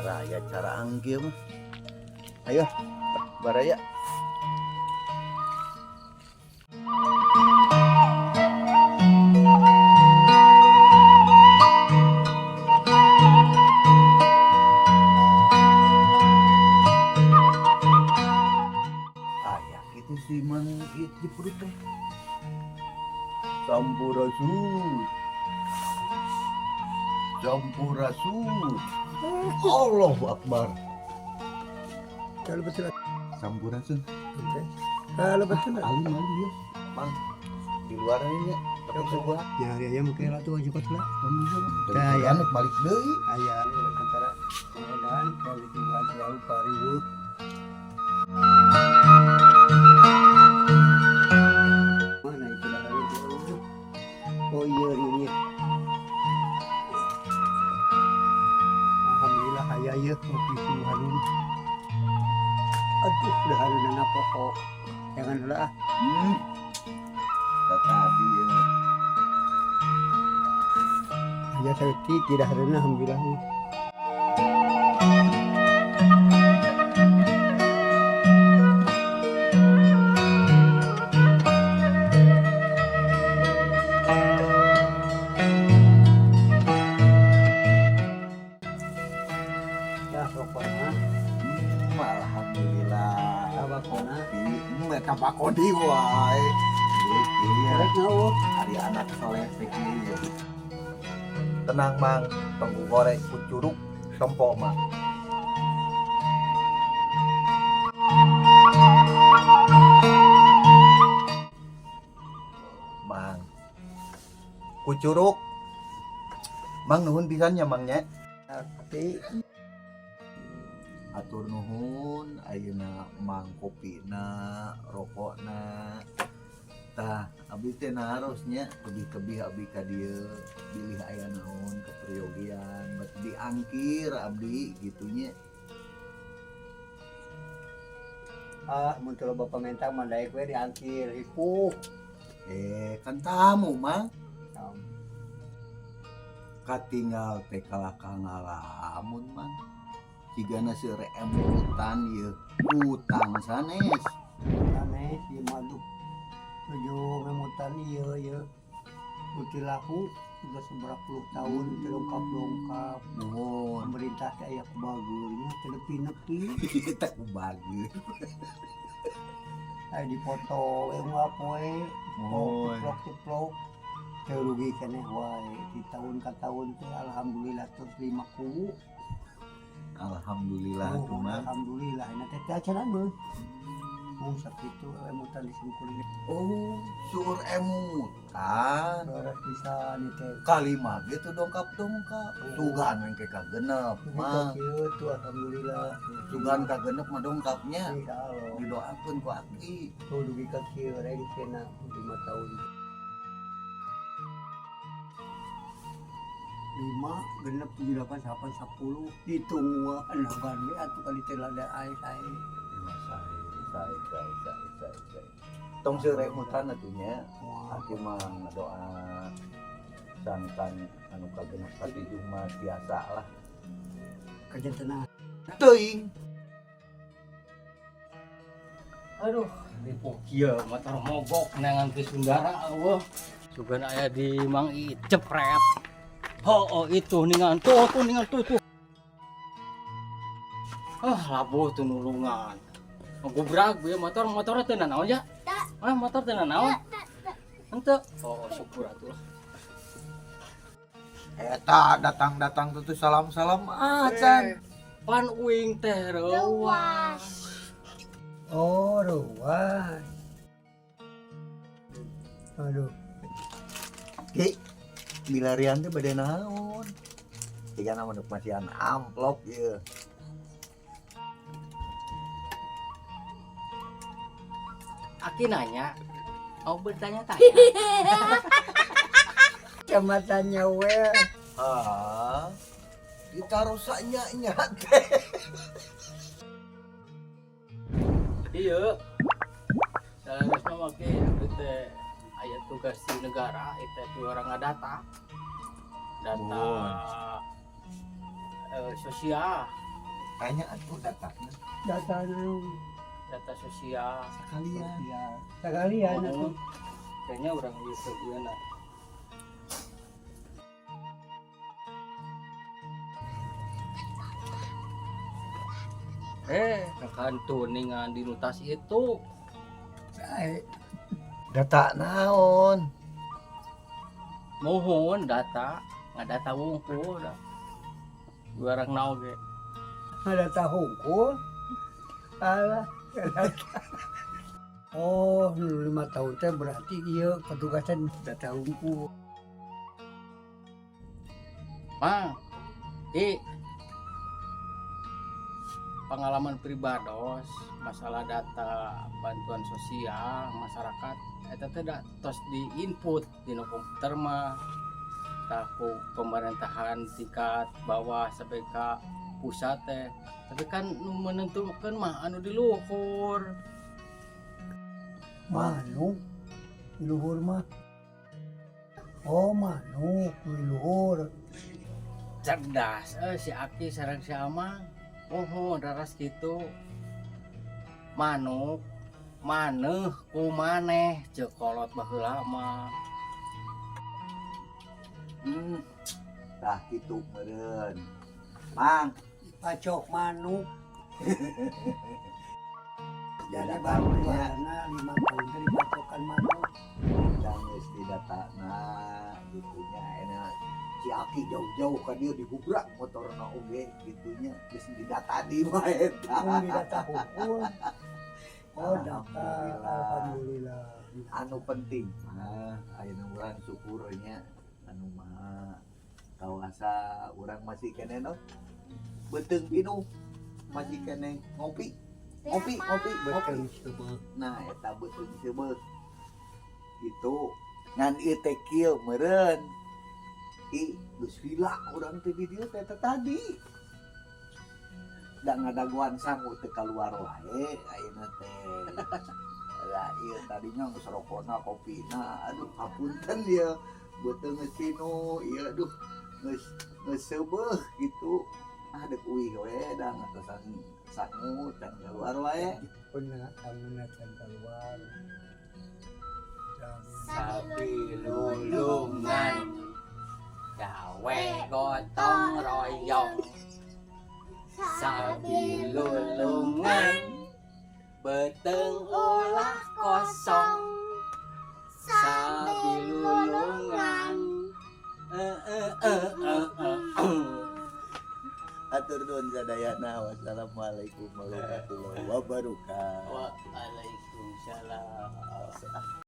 baraya cara anggil mah. Ayo, baraya. Ayah itu si mangit di perut teh. Sampurasun. Sampurasun. Allahu Akbar. Kalau betul. Sampurasun. Kalau betul. Alim ya. Mang di luar ini pakai sebuah. Ya ya mungkin lah tuh aja kot lah. Dah ya anak balik deui. Ayah antara dan dari Tuhan selalu pariwu. Mana itu dah lalu. Oh iya ini. Alhamdulillah ayah ya kopi Tuhanun. Aduh udah harus nana pokok. Jangan lah. Tadi ya. Ya sakti tidak ada alhamdulillah. Ya pokoknya Alhamdulillah. tabakona Mereka pakodi wae. Iya. rek ngawuh. Hari anak soleh ya. Tenang mang, tunggu goreng kucuruk tempo mang. Mang, kucuruk. Mang nuhun pisannya mangnya. Tapi Atur nuhun, ayeuna mang kopina, rokokna. Tah, abdi teh harusnya kebih-kebih abdi ka dieu bilih aya naon keperyogian, bet diangkir abdi gitunya. muncul bapak mentang mandai gue diangkir hipuh. Kan tamu mang katinggal teh kalah ngalamun mang. Cigana seure emutan ieu utang sanes. Aneh si madu tujuh memutan iya utilahu sudah seberapa puluh tahun terungkap Nuhun. pemerintah kayak kebagunya tenepi-nepi Kita bagus. ay dipoto ngapoe Nuhun. ceplok terugi keneh wae di tahun ke tahun teh alhamdulillah terima ku Alhamdulillah tuh mang. alhamdulillah ini teh acara mah sakitu emutan disungkur Oh, sur emutan. beres bisa nih teh Kalimat gitu dongkap-dongkap. Sugan yang kayak kagenep mah. kieu tuh alhamdulillah Sugan kagenep mah dongkapnya. insya Allah Didoakeun ku aki. tuh dugi ka kieu reng cenah 5 tahun 5 genep 7 8 8 10 hitung wae we atuh kali teh lada air Saya. Tong sur emutan atunya. Aki mah ngadoa santan anu kagenep katiduh mah biasa lah. kerja tenang Teuing. Aduh, ripuh kieu motor mogok nengan ke Sundara eueuh. Sugan aya di Mang Iit cepret. Oh itu ningan tuh ningan tuh. Labuh tuh nulungan. Ngobrak gue motornya teu naon ya? Motor teu naon? Henteu. Oh, syukur atuh. Eta datang tuh salam-salam acan. Pan uing teh reuas. oh ruas aduh Ki, milarian teh bade naon? Tiga nama nuk masihan amplop ieu. Aki nanya, mau bertanya-tanya. kematannya we Ditaruh sanya teh. Iya. Seharusnya make itu aya tugas di negara itu orang data Oh. sosial Tanyaan tuh datanya data nu Data sosial. sekalian. ya sekalian Oh, atuh. kayaknya orang YouTube ya nah. Kekantu ningan di nutas itu. Sae Data naon? Mohon data, nggak data wungkul dah. Barang nau ge. ada tahu ko alah oh 5 tahun teh berarti iya petugasan data ungu Mang, pengalaman pribados masalah data bantuan sosial masyarakat eta teh da tos di input di komputer mah tahu pemerintahan tingkat bawah sampai ke pusat teh, tapi kan nu menentukan mah anu di luhur. manuk luhur mah oh manuk luhur Cerdas si Aki sareng si Amang. Oh daras gitu. Manuk maneh ku maneh ceuk kolot baheula mah. Tah kitu meureun. Mang, pacok manuk jadi jadi bantunya bantuanna 5 tahun teh dipacokan manuk dan geus di datana gitunya enak. Si Aki jauh-jauh ka dieu digubrak motorna oge gitunya geus di data di mah eta. di data hukum oh data Alhamdulillah. alhamdulillah Anu penting mah ayeuna urang syukurnya anu mah kawasa urang masih kene no beuteung pinu masih kene ngopi ngopi betul sebab nah eta beuteung sebeut itu ngan ieu teh kieu meureun geus lila urang teh di dieu teh tadi da ngadaguan sangu teu kaluar wae ayeuna teh lah ieu tadinya geus rokona kopina aduh hapunten dia beuteung geus pinu ieu aduh geus seubeuh gitu dek uih we da ngatosan sangu can keluar wae pernah amunna can keluar Sapi lulungan gawe gotong royong. Sapi lulungan beuteung ulah kosong. Sapi lulungan atur nuhun sadayana wassalamualaikum warahmatullahi wabarakatuh. Waalaikumsalam.